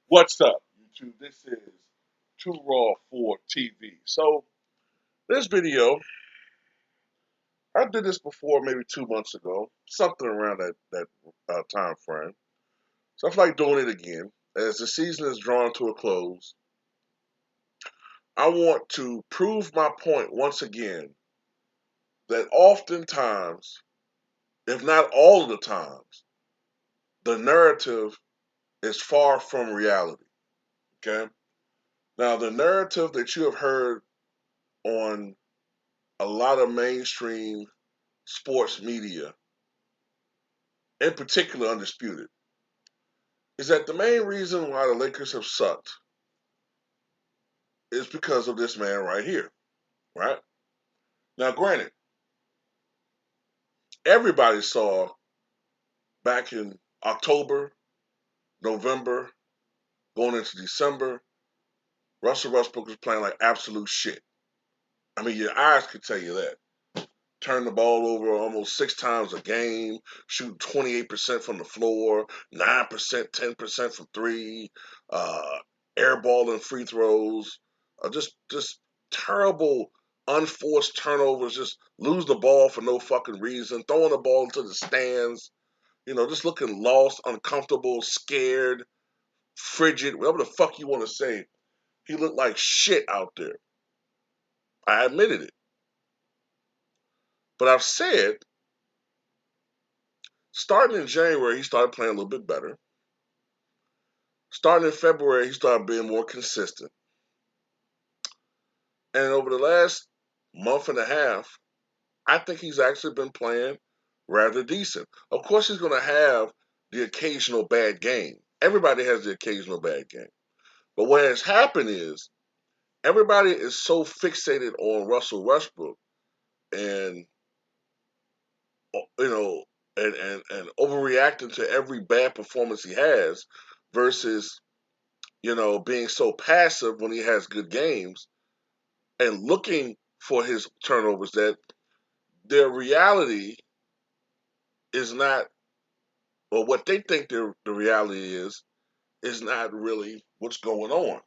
What's up, YouTube? This is Too Raw for TV. So, this video, I did this before maybe 2 months ago, something around that time frame. So, I feel like doing it again. As the season is drawing to a close, I want to prove my point once again that oftentimes, if not all of the times, the narrative is far from reality. Okay? Now, the narrative that you have heard on a lot of mainstream sports media, in particular Undisputed, is that the main reason why the Lakers have sucked is because of this man right here, right? Now, granted, everybody saw back in October, November, going into December, Russell Westbrook was playing like absolute shit. I mean, your eyes could tell you that. Turn the ball over almost 6 times a game, shoot 28% from the floor, 9%, 10% from three, uh, airballing free throws, just terrible unforced turnovers, just lose the ball for no fucking reason, throwing the ball into the stands, just looking lost, uncomfortable, scared, frigid, whatever the fuck you want to say. He looked like shit out there. I admitted it. But I've said, starting in January, he started playing a little bit better. Starting in February, he started being more consistent. And over the last month and a half, I think he's actually been playing rather decent. Of course, he's going to have the occasional bad game. Everybody has the occasional bad game. But what has happened is everybody is so fixated on Russell Westbrook and you know and overreacting to every bad performance he has versus being so passive when he has good games and looking for his turnovers, that their reality is not, or what they think the reality is not really what's going on,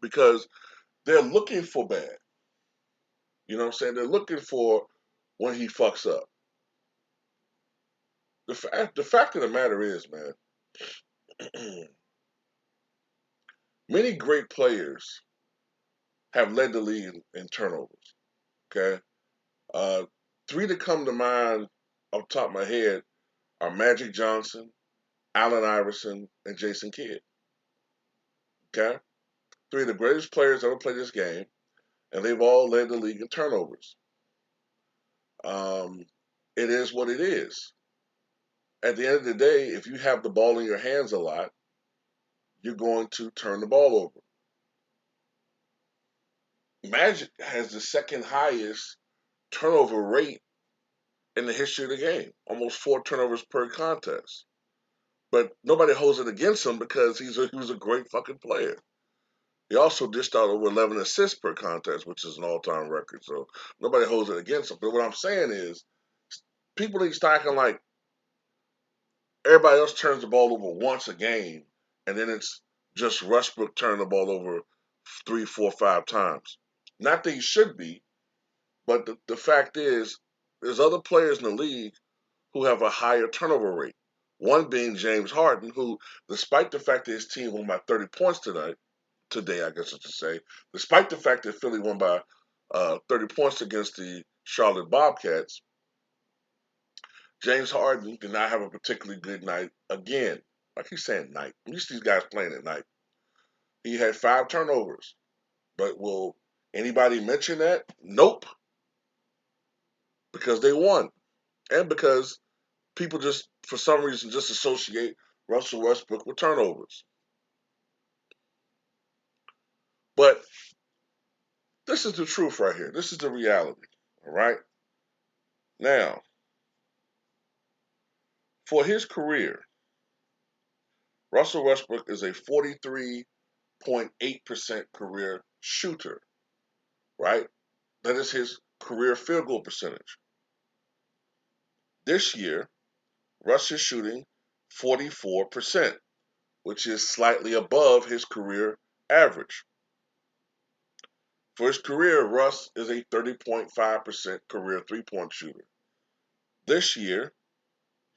because they're looking for bad. You know what I'm saying? They're looking for when he fucks up. The fact of the matter is, man, many great players have led the league in turnovers. Okay, uh, three that come to mind off the top of my head are Magic Johnson, Allen Iverson, and Jason Kidd. Okay, three of the greatest players ever played this game, and they've all led the league in turnovers. Um, it is what it is. At the end of the day, if you have the ball in your hands a lot, you're going to turn the ball over. Magic has the second highest turnover rate in the history of the game, almost 4 turnovers per contest. But nobody holds it against him because he was a great fucking player. He also dished out over 11 assists per contest, which is an all-time record. So nobody holds it against him. But what I'm saying is, people need to start acting like everybody else turns the ball over once a game, and then it's just Westbrook turning the ball over 3, 4, 5 times. Not that he should be, but the fact is, there's other players in the league who have a higher turnover rate. One being James Harden, who, despite the fact that his team won by 30 points today, I guess I should say, despite the fact that Philly won by 30 points against the Charlotte Bobcats, James Harden did not have a particularly good night again. I keep saying night. I'm used to these guys playing at night. He had 5 turnovers. But will anybody mention that? Nope. Because they won. And because people just, for some reason, just associate Russell Westbrook with turnovers. But this is the truth right here. This is the reality. All right? Now, for his career, Russell Westbrook is a 43.8% career shooter, right? That is his career field goal percentage. This year, Russ is shooting 44%. which is slightly above his career average. For his career, Russ is a 30.5% career three-point shooter. This year,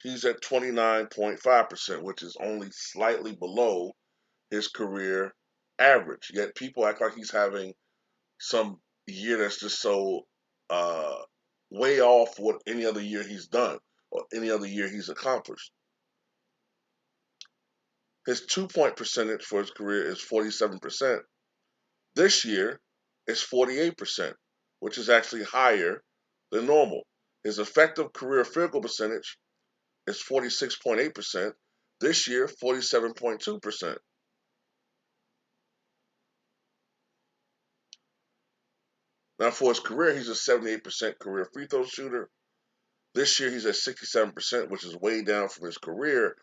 he's at 29.5%, which is only slightly below his career average. Yet people act like he's having some year that's just so uh, way off what any other year he's done or any other year he's accomplished. His 2-point percentage for his career is 47%. This year, it's 48%, which is actually higher than normal. His effective career field goal percentage is 46.8%. This year, 47.2%. Now, for his career, he's a 78% career free throw shooter. This year, he's at 67%, which is way down from his career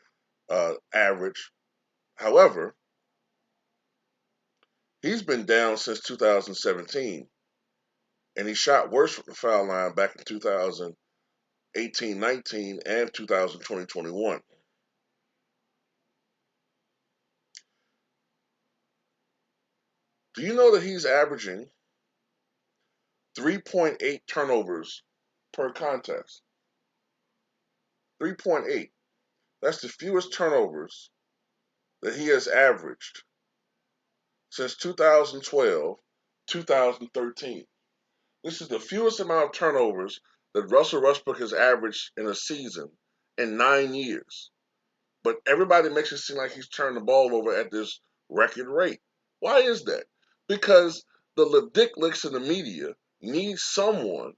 average. However, he's been down since 2017, and he shot worse from the foul line back in 2018-19 and 2020-21. Do you know that he's averaging 3.8 turnovers per contest? 3.8. That's the fewest turnovers that he has averaged since 2012, 2013. This is the fewest amount of turnovers that Russell Westbrook has averaged in a season in 9 years. But everybody makes it seem like he's turning the ball over at this record rate. Why is that? Because the dick licks in the media need someone,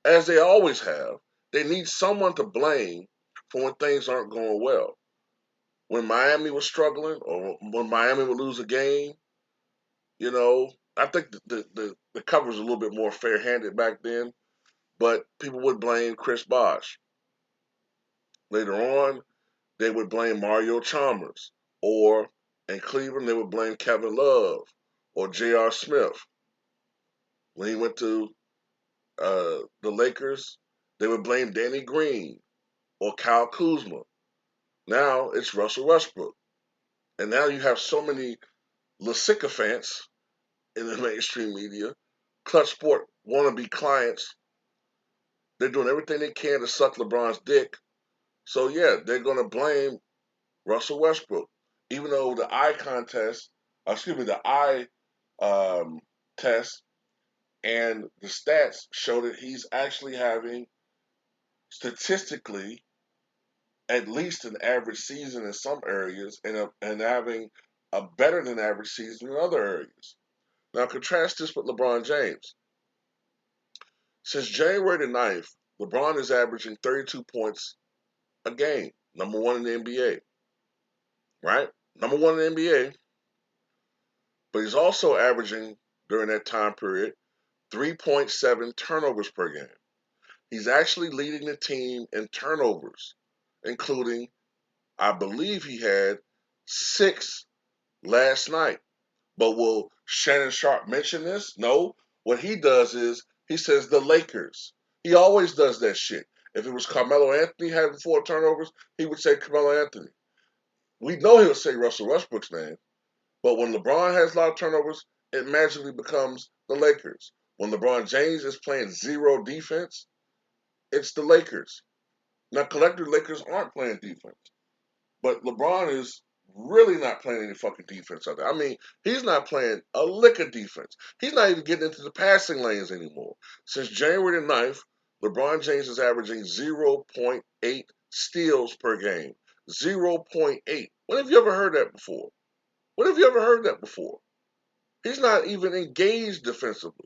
as they always have, they need someone to blame for when things aren't going well. When Miami was struggling or when Miami would lose a game, you know, I think the cover was a little bit more fair handed back then, but people would blame Chris Bosh. Later on, they would blame Mario Chalmers, or in Cleveland, they would blame Kevin Love or J.R. Smith. When he went to the Lakers, they would blame Danny Green or Kyle Kuzma. Now it's Russell Westbrook. And now you have so many sycophants in the mainstream media, Clutch Sport wannabe clients. They're doing everything they can to suck LeBron's dick. So yeah, they're gonna blame Russell Westbrook, even though the eye contest, excuse me, the eye test and the stats show that he's actually having statistically at least an average season in some areas and having a better than average season in other areas. Now contrast this with LeBron James. Since January the 9th, LeBron is averaging 32 points a game, number one in the NBA, right? Number one in the NBA, but he's also averaging during that time period 3.7 turnovers per game. He's actually leading the team in turnovers, including, I believe he had 6 last night. But will Shannon Sharp mention this? No. What he does is he says the Lakers. He always does that shit. If it was Carmelo Anthony having 4 turnovers, he would say Carmelo Anthony. We know he'll say Russell Westbrook's name. But when LeBron has a lot of turnovers, it magically becomes the Lakers. When LeBron James is playing zero defense, it's the Lakers. Now, collectively, Lakers aren't playing defense. But LeBron is really not playing any fucking defense out there. I mean, he's not playing a lick of defense. He's not even getting into the passing lanes anymore. Since January the 9th, LeBron James is averaging 0.8 steals per game. 0.8. When have you ever heard that before? When have you ever heard that before? He's not even engaged defensively.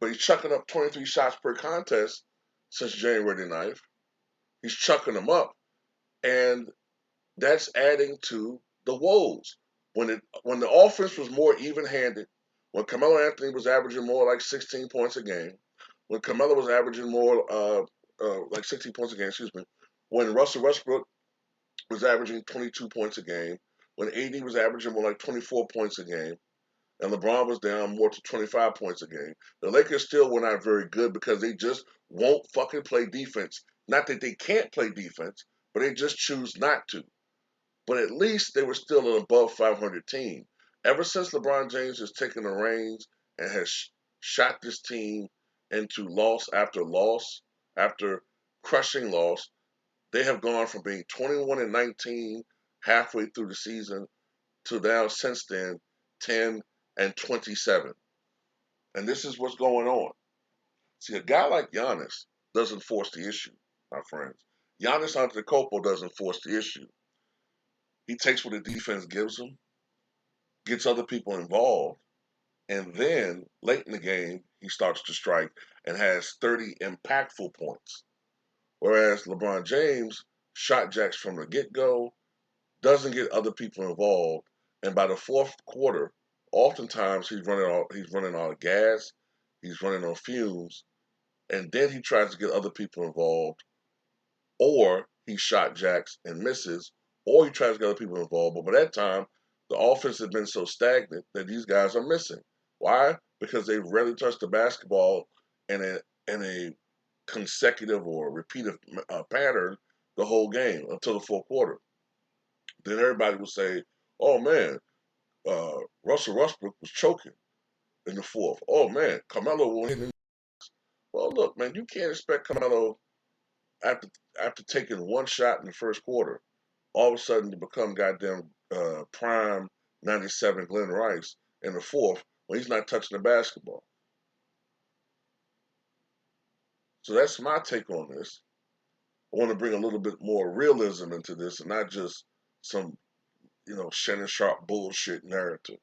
But he's chucking up 23 shots per contest since January the 9th. He's chucking them up. And that's adding to the woes. When the offense was more even-handed, when Carmelo Anthony was averaging more like 16 points a game, when Carmelo was averaging more like 16 points a game, excuse me, when Russell Westbrook was averaging 22 points a game, when AD was averaging more like 24 points a game, and LeBron was down more to 25 points a game, the Lakers still were not very good because they just won't fucking play defense. Not that they can't play defense, but they just choose not to. but at least they were still an above 500 team. Ever since LeBron James has taken the reins and has shot this team into loss after crushing loss, they have gone from being 21-19 halfway through the season to now since then 10-27. And this is what's going on. See, a guy like Giannis doesn't force the issue, my friends. Giannis Antetokounmpo doesn't force the issue. He takes what the defense gives him, gets other people involved, and then late in the game, he starts to strike and has 30 impactful points. Whereas LeBron James shot jacks from the get go, doesn't get other people involved, and by the fourth quarter, oftentimes he's running out of gas, he's running on fumes, and then he tries to get other people involved, or he shot jacks and misses, or he tries to get other people involved. But by that time, the offense has been so stagnant that these guys are missing. Why? Because they've rarely touched the basketball in a consecutive or repeated pattern the whole game until the fourth quarter. Then everybody will say, "Oh man, Russell Westbrook was choking in the fourth. Oh man, Carmelo will hit." Well, look, man, you can't expect Carmelo after after taking one shot in the first quarter, all of a sudden to become goddamn prime '97 Glenn Rice in the fourth when he's not touching the basketball. So that's my take on this. I want to bring a little bit more realism into this and not just some, Shannon Sharp bullshit narrative.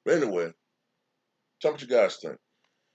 But anyway, tell me what you guys think.